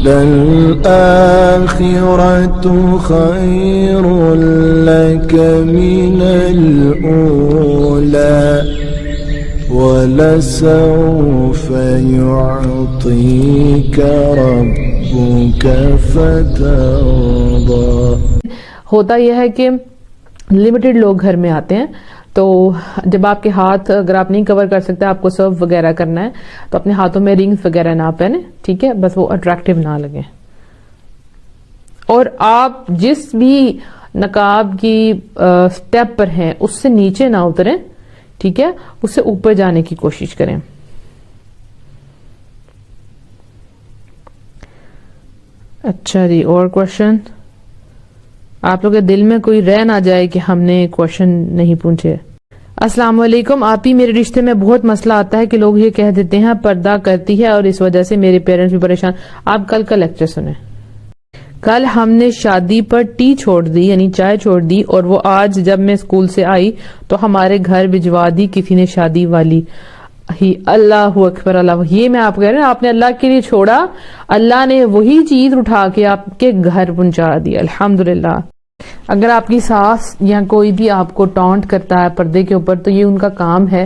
وَلَلْآخِرَةُ خَيْرٌ لَكَ مِنَ الْأُولَى وَلَسَوْفَ يُعْطِيكَ رَبُّكَ فَتَرْضَى. ہوتا یہ ہے کہ لمیٹڈ لوگ گھر میں آتے ہیں، تو جب آپ کے ہاتھ اگر آپ نہیں کور کر سکتے، آپ کو سرو وغیرہ کرنا ہے تو اپنے ہاتھوں میں رنگز وغیرہ نہ پہنے، ٹھیک ہے، بس وہ اٹریکٹیو نہ لگے. اور آپ جس بھی نقاب کی سٹیپ پر ہیں اس سے نیچے نہ اتریں، ٹھیک ہے، اس سے اوپر جانے کی کوشش کریں. اچھا جی، اور کوشچن؟ آپ لوگ کے دل میں کوئی رہ نہ جائے کہ ہم نے کوشچن نہیں پوچھے. السلام علیکم. آپ ہی، میرے رشتے میں بہت مسئلہ آتا ہے کہ لوگ یہ کہہ دیتے ہیں پردہ کرتی ہے اور اس وجہ سے میرے پیرنٹس بھی پریشان. آپ کل کا لیکچر سنیں. کل ہم نے شادی پر ٹی چھوڑ دی، یعنی چائے چھوڑ دی، اور وہ آج جب میں اسکول سے آئی تو ہمارے گھر بھجوا دی کسی نے شادی والی ہی. اللہ اکبر اللہ. یہ میں آپ کہہ رہے ہیں آپ نے اللہ کے لیے چھوڑا، اللہ نے وہی چیز اٹھا کے آپ کے گھر پہنچا دی. الحمدللہ. اگر آپ کی ساس یا کوئی بھی آپ کو ٹانٹ کرتا ہے پردے کے اوپر تو یہ ان کا کام ہے،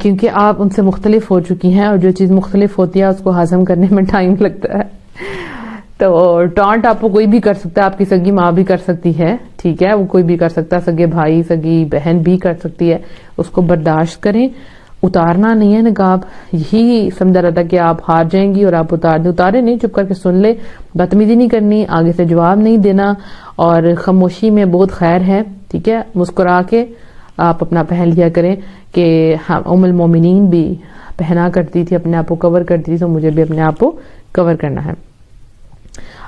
کیونکہ آپ ان سے مختلف ہو چکی ہیں، اور جو چیز مختلف ہوتی ہے اس کو ہضم کرنے میں ٹائم لگتا ہے. تو ٹانٹ آپ کو کوئی بھی کر سکتا ہے، آپ کی سگی ماں بھی کر سکتی ہے، ٹھیک ہے، وہ کوئی بھی کر سکتا ہے، سگے بھائی سگی بہن بھی کر سکتی ہے. اس کو برداشت کریں. اتارنا نہیں ہے نقاب. یہی سمجھا رہا تھا کہ آپ ہار جائیں گی اور آپ اتارے نہیں، چپ کر کے سن لے. بدتمیزی نہیں کرنی، آگے سے جواب نہیں دینا، اور خاموشی میں بہت خیر ہے، ٹھیک ہے. مسکرا کے آپ اپنا پہن لیا کریں کہ ام المومنین بھی پہنا کرتی تھی، اپنے آپ کو کور کرتی تھی، تو مجھے بھی اپنے آپ کو کور کرنا ہے.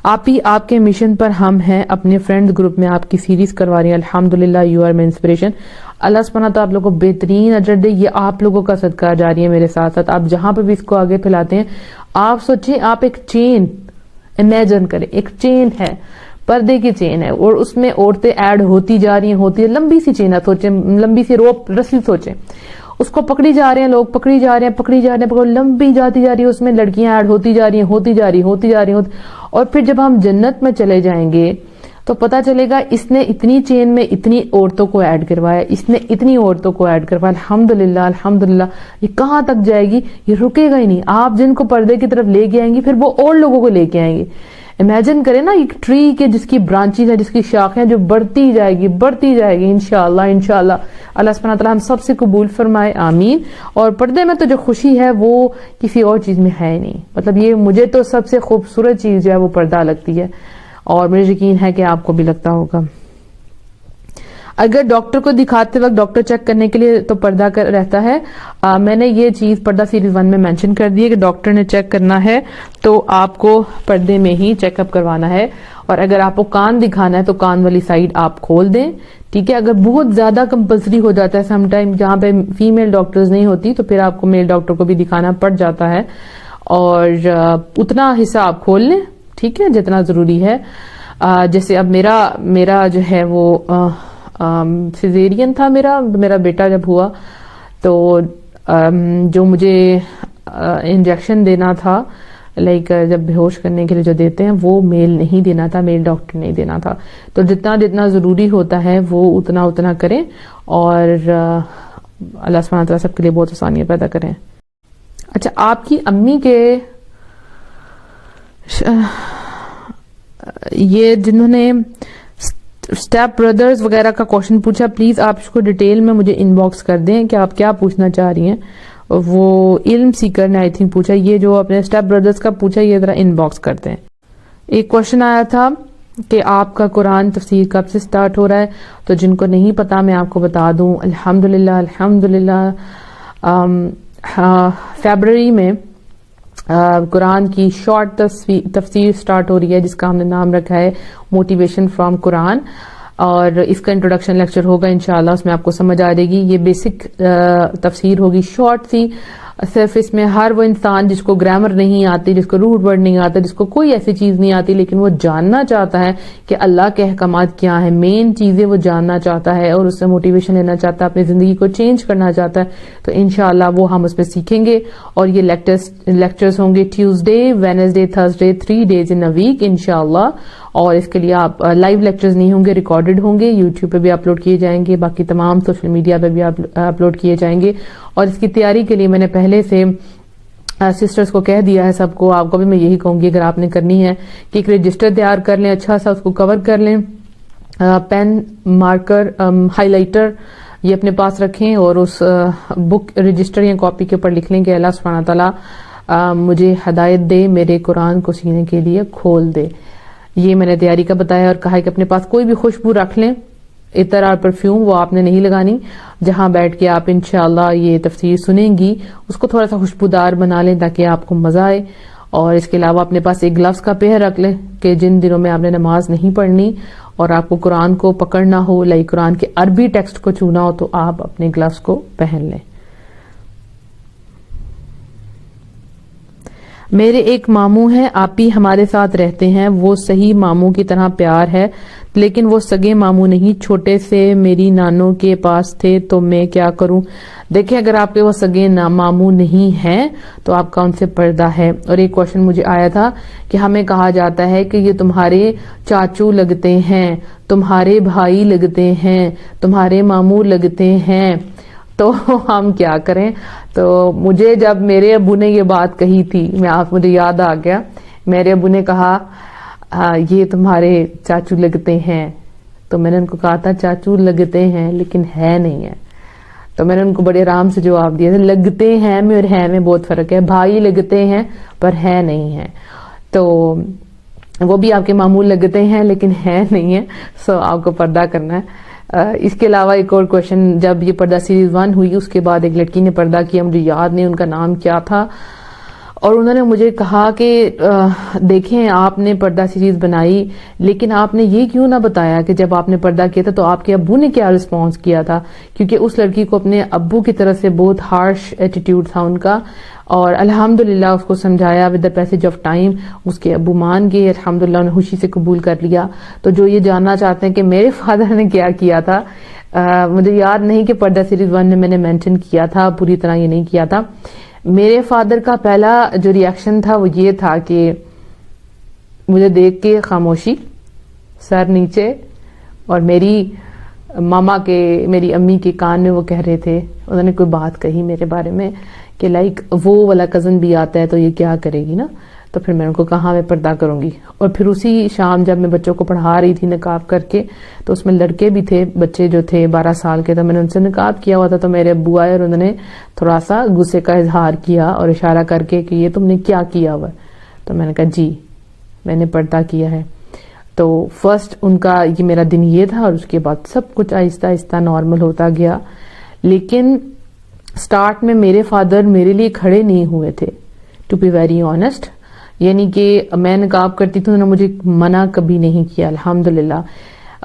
آپ ہی، آپ کے مشن پر ہم ہیں. اپنے فرینڈ گروپ میں آپ کی سیریز کروا رہی ہیں. الحمدللہ، یو آر مائی انسپریشن. اللہ سبحانہ تو آپ لوگوں کو بہترین اجر دے. یہ آپ لوگوں کا صدقہ جاری ہے میرے ساتھ ساتھ. آپ جہاں پہ بھی اس کو آگے پھیلاتے ہیں، آپ سوچیں آپ ایک چین امیجن کریں. ایک چین ہے، پردے کی چین ہے، اور اس میں عورتیں ایڈ ہوتی جا رہی ہیں، ہوتی ہے. لمبی سی چین ہے، سوچیں لمبی سی روپ رسی، سوچیں اس کو پکڑی جا رہے ہیں لوگ، پکڑی جا رہے ہیں، لمبی جاتی جا رہی ہے. اس میں لڑکیاں ایڈ ہوتی جا رہی ہیں، ہوتی جا رہی ہیں. اور پھر جب ہم جنت میں چلے جائیں گے تو پتا چلے گا اس نے اتنی چین میں اتنی عورتوں کو ایڈ کروایا، اس نے اتنی عورتوں کو ایڈ کروایا. الحمدللہ الحمدللہ. یہ کہاں تک جائے گی؟ یہ رکے گا ہی نہیں. آپ جن کو پردے کی طرف لے کے آئیں گی، پھر وہ اور لوگوں کو لے کے آئیں گے. امیجن کریں نا ایک ٹری کے جس کی برانچز ہیں، جس کی شاخیں جو بڑھتی جائے گی انشاءاللہ. اللہ سبحانہ تعالیٰ ہم سب سے قبول فرمائے، آمین. اور پردے میں تو جو خوشی ہے وہ کسی اور چیز میں ہے نہیں. مطلب یہ مجھے تو سب سے خوبصورت چیز جو ہے وہ پردہ لگتی ہے، اور مجھے یقین ہے کہ آپ کو بھی لگتا ہوگا. اگر ڈاکٹر کو دکھاتے وقت ڈاکٹر چیک کرنے کے لیے تو پردہ رہتا ہے. میں نے یہ چیز پردہ سیریز 1 میں مینشن کر دی ہے کہ ڈاکٹر نے چیک کرنا ہے تو آپ کو پردے میں ہی چیک اپ کروانا ہے. اور اگر آپ کو کان دکھانا ہے تو کان والی سائڈ آپ کھول دیں، ٹھیک ہے. اگر بہت زیادہ کمپلسری ہو جاتا ہے سم ٹائم جہاں پہ فیمیل ڈاکٹرز نہیں ہوتی تو پھر آپ کو میل ڈاکٹر کو بھی دکھانا پڑ جاتا ہے. اور اتنا حصہ آپ کھول لیں، ٹھیک ہے، جتنا ضروری ہے. جیسے اب میرا جو ہے وہ سیزیرین تھا. میرا بیٹا جب ہوا تو جو مجھے انجیکشن دینا تھا، لائک جب بے ہوش کرنے کے لیے جو دیتے ہیں، وہ میل نہیں دینا تھا، میل ڈاکٹر نہیں دینا تھا. تو جتنا ضروری ہوتا ہے وہ اتنا کریں، اور اللہ سبحانہ تعالیٰ سب کے لیے بہت آسانیاں پیدا کریں. اچھا، آپ کی امی کے یہ جنہوں نے اسٹیپ بردرز وغیرہ کا کوشچن پوچھا، پلیز آپ اس کو ڈیٹیل میں مجھے ان باکس کر دیں کہ آپ کیا پوچھنا چاہ رہی ہیں. وہ علم سیکر نے آئی تھنک پوچھا. یہ جو اپنے اسٹیپ بردرز کا پوچھا، یہ ذرا ان باکس کر دیں. ایک کوشچن آیا تھا کہ آپ کا قرآن تفسیر کب سے سٹارٹ ہو رہا ہے، تو جن کو نہیں پتا میں آپ کو بتا دوں. الحمدللہ فیبرری میں قرآن کی شارٹ تفسیر سٹارٹ ہو رہی ہے، جس کا ہم نے نام رکھا ہے موٹیویشن فرام قرآن. اور اس کا انٹروڈکشن لیکچر ہوگا انشاءاللہ، اس میں آپ کو سمجھ آ جائے گی. یہ بیسک تفسیر ہوگی، شارٹ سی صرف اس میں ہر وہ انسان جس کو گرامر نہیں آتی، جس کو روٹ ورڈ نہیں آتا، جس کو کوئی ایسی چیز نہیں آتی، لیکن وہ جاننا چاہتا ہے کہ اللہ کے احکامات کیا ہیں، مین چیزیں وہ جاننا چاہتا ہے اور اس سے موٹیویشن لینا چاہتا ہے، اپنی زندگی کو چینج کرنا چاہتا ہے، تو انشاءاللہ وہ ہم اس پہ سیکھیں گے. اور یہ لیکچرز ہوں گے Tuesday, Wednesday, Thursday, 3 days in a week انشاءاللہ. اور اس کے لیے آپ لائیو لیکچرز نہیں ہوں گے، ریکارڈڈ ہوں گے، یوٹیوب پہ بھی اپلوڈ کیے جائیں گے، باقی تمام سوشل میڈیا پہ بھی اپلوڈ کیے جائیں گے. اور اس کی تیاری کے لیے میں نے پہلے سے سسٹرز کو کہہ دیا ہے، سب کو، آپ کو بھی میں یہی کہوں گی اگر آپ نے کرنی ہے کہ ایک رجسٹر تیار کر لیں، اچھا سا اس کو کور کر لیں، پین، مارکر، ہائی لائٹر یہ اپنے پاس رکھیں اور اس بک رجسٹر یا کاپی کے اوپر لکھ لیں کہ اللہ سبحانہ تعالیٰ مجھے ہدایت دے، میرے قرآن کو سینے کے لیے کھول دے. یہ میں نے تیاری کا بتایا. اور کہا کہ اپنے پاس کوئی بھی خوشبو رکھ لیں، عطر اور پرفیوم وہ آپ نے نہیں لگانی، جہاں بیٹھ کے آپ انشاءاللہ یہ تفسیر سنیں گی اس کو تھوڑا سا خوشبودار بنا لیں تاکہ آپ کو مزہ آئے. اور اس کے علاوہ اپنے پاس ایک گلوز کا پیئر رکھ لیں کہ جن دنوں میں آپ نے نماز نہیں پڑھنی اور آپ کو قرآن کو پکڑنا ہو، قرآن کے عربی ٹیکسٹ کو چھونا ہو، تو آپ اپنے گلوز کو پہن لیں. میرے ایک ماموں ہیں، آپ ہی ہمارے ساتھ رہتے ہیں، وہ صحیح ماموں کی طرح پیار ہے، لیکن وہ سگے ماموں نہیں، چھوٹے سے میری نانوں کے پاس تھے، تو میں کیا کروں؟ دیکھیں اگر آپ کے وہ سگے ماموں نہیں ہیں تو آپ کا ان سے پردہ ہے. اور ایک کوشچن مجھے آیا تھا کہ ہمیں کہا جاتا ہے کہ یہ تمہارے چاچو لگتے ہیں، تمہارے بھائی لگتے ہیں، تمہارے ماموں لگتے ہیں، تو ہم کیا کریں؟ تو مجھے جب میرے ابو نے یہ بات کہی تھی، مجھے یاد آ گیا، میرے ابو نے کہا یہ تمہارے چاچو لگتے ہیں، تو میں نے ان کو کہا تھا چاچو لگتے ہیں لیکن ہے نہیں ہے. تو میں نے ان کو بڑے آرام سے جواب دیا تھا، لگتے ہیں میں اور ہے میں بہت فرق ہے، بھائی لگتے ہیں پر ہے نہیں ہے. تو وہ بھی آپ کے ماموں لگتے ہیں لیکن ہے نہیں ہے، سو آپ کو پردہ کرنا ہے. اس کے علاوہ ایک اور کوشچن، جب یہ پردہ سیریز 1 ہوئی اس کے بعد ایک لڑکی نے پردہ کیا، مجھے یاد نہیں ان کا نام کیا تھا، اور انہوں نے مجھے کہا کہ دیکھیں آپ نے پردہ سیریز بنائی لیکن آپ نے یہ کیوں نہ بتایا کہ جب آپ نے پردہ کیا تھا تو آپ کے ابو نے کیا رسپانس کیا تھا، کیونکہ اس لڑکی کو اپنے ابو کی طرف سے بہت ہارش ایٹیٹیوڈ تھا ان کا. اور الحمدللہ اس کو سمجھایا with the passage of time, اس کے ابو مان گئے، الحمدللہ انہیں خوشی سے قبول کر لیا. تو جو یہ جاننا چاہتے ہیں کہ میرے فادر نے کیا کیا تھا، مجھے یاد نہیں کہ پردہ سیریز 1 میں نے مینشن کیا تھا، پوری طرح یہ نہیں کیا تھا. میرے فادر کا پہلا جو ریاکشن تھا وہ یہ تھا کہ مجھے دیکھ کے خاموشی، سر نیچے، اور میری امی کے کان میں وہ کہہ رہے تھے، انہوں نے کوئی بات کہی میرے بارے میں کہ وہ والا کزن بھی آتا ہے تو یہ کیا کرے گی نا. تو پھر میں ان کو کہا میں پردہ کروں گی. اور پھر اسی شام جب میں بچوں کو پڑھا رہی تھی نقاب کر کے، تو اس میں لڑکے بھی تھے، بچے جو تھے 12 سال کے، تو میں نے ان سے نقاب کیا ہوا تھا. تو میرے ابو آئے اور انہوں نے تھوڑا سا غصے کا اظہار کیا اور اشارہ کر کے کہ یہ تم نے کیا کیا ہوا ہے. تو میں نے کہا جی میں نے پردہ کیا ہے. تو فرسٹ ان کا یہ میرا دن یہ تھا، اور اس کے بعد سب کچھ آہستہ آہستہ نارمل ہوتا گیا. لیکن سٹارٹ میں میرے فادر میرے لیے کھڑے نہیں ہوئے تھے، ٹو بی ویری آنیسٹ. یعنی کہ میں نقاب کرتی تھی، انہوں نے مجھے منع کبھی نہیں کیا الحمدللہ.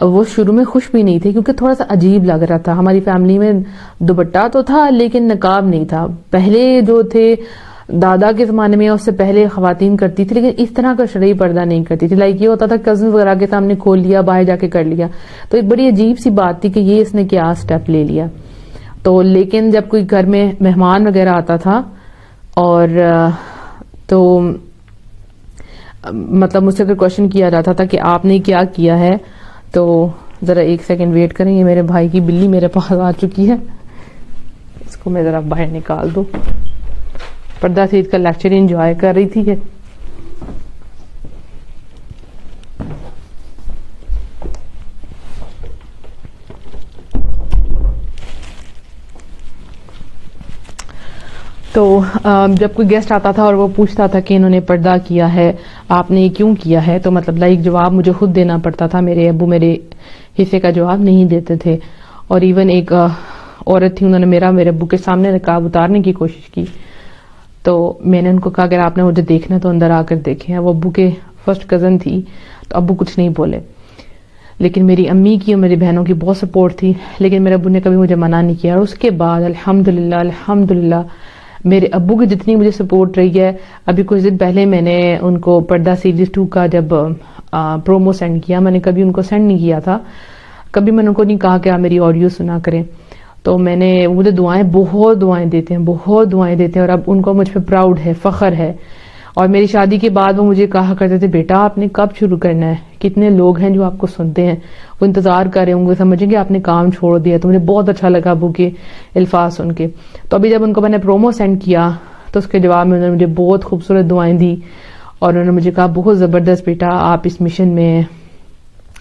وہ شروع میں خوش بھی نہیں تھے کیونکہ تھوڑا سا عجیب لگ رہا تھا. ہماری فیملی میں دوپٹہ تو تھا لیکن نقاب نہیں تھا. پہلے جو تھے دادا کے زمانے میں، اس سے پہلے خواتین کرتی تھی لیکن اس طرح کا شرعی پردہ نہیں کرتی تھی. یہ ہوتا تھا کزن وغیرہ کے سامنے کھول لیا، باہر جا کے کر لیا. تو ایک بڑی عجیب سی بات تھی کہ یہ اس نے کیا سٹیپ لے لیا. تو لیکن جب کوئی گھر میں مہمان وغیرہ آتا تھا اور تو مطلب مجھ سے اگر کوشچن کیا جاتا تھا کہ آپ نے کیا کیا ہے، تو ذرا 1 سیکنڈ ویٹ کریں، یہ میرے بھائی کی بلی میرے پاس آ چکی ہے، اس کو میں ذرا باہر نکال دوں. پردہ سیریز کا لیکچر انجوائے کر رہی تھی یہ. تو جب کوئی گیسٹ آتا تھا اور وہ پوچھتا تھا کہ انہوں نے پردہ کیا ہے، آپ نے کیوں کیا ہے، تو مطلب جواب مجھے خود دینا پڑتا تھا. میرے ابو میرے حصے کا جواب نہیں دیتے تھے. اور ایون ایک عورت تھی، انہوں نے میرے ابو کے سامنے نقاب اتارنے کی کوشش کی. تو میں نے ان کو کہا اگر آپ نے مجھے دیکھنا تو اندر آ کر دیکھیں. وہ ابو کے فرسٹ کزن تھی تو ابو کچھ نہیں بولے، لیکن میری امی کی اور میری بہنوں کی بہت سپورٹ تھی. لیکن میرے ابو نے کبھی مجھے منع نہیں کیا. اور اس کے بعد الحمدللہ میرے ابو کی جتنی مجھے سپورٹ رہی ہے. ابھی کچھ دن پہلے میں نے ان کو پردہ سیریز 2 کا جب پرومو سینڈ کیا، میں نے کبھی ان کو سینڈ نہیں کیا تھا، کبھی میں نے ان کو نہیں کہا کہ آپ میری آڈیو سنا کریں. تو میں نے مجھے بہت دعائیں دیتے ہیں اور اب ان کو مجھ پہ پراؤڈ ہے، فخر ہے. اور میری شادی کے بعد وہ مجھے کہا کرتے تھے بیٹا آپ نے کب شروع کرنا ہے، کتنے لوگ ہیں جو آپ کو سنتے ہیں، وہ انتظار کر رہے ہوں گے، سمجھیں گے آپ نے کام چھوڑ دیا. تو مجھے بہت اچھا لگا ابو کے الفاظ سن کے. تو ابھی جب ان کو میں نے پرومو سینڈ کیا تو اس کے جواب میں انہوں نے مجھے بہت خوبصورت دعائیں دی اور انہوں نے مجھے کہا بہت زبردست بیٹا، آپ اس مشن میں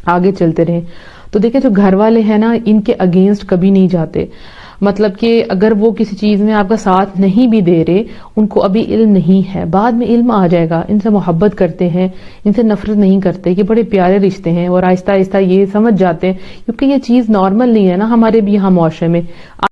آگے چلتے رہیں. تو دیکھیں جو گھر والے ہیں نا، ان کے اگینسٹ کبھی نہیں جاتے. مطلب کہ اگر وہ کسی چیز میں آپ کا ساتھ نہیں بھی دے رہے، ان کو ابھی علم نہیں ہے، بعد میں علم آ جائے گا. ان سے محبت کرتے ہیں، ان سے نفرت نہیں کرتے، کہ بڑے پیارے رشتے ہیں، اور آہستہ آہستہ یہ سمجھ جاتے ہیں، کیونکہ یہ چیز نارمل نہیں ہے نا ہمارے بھی یہاں معاشرے میں.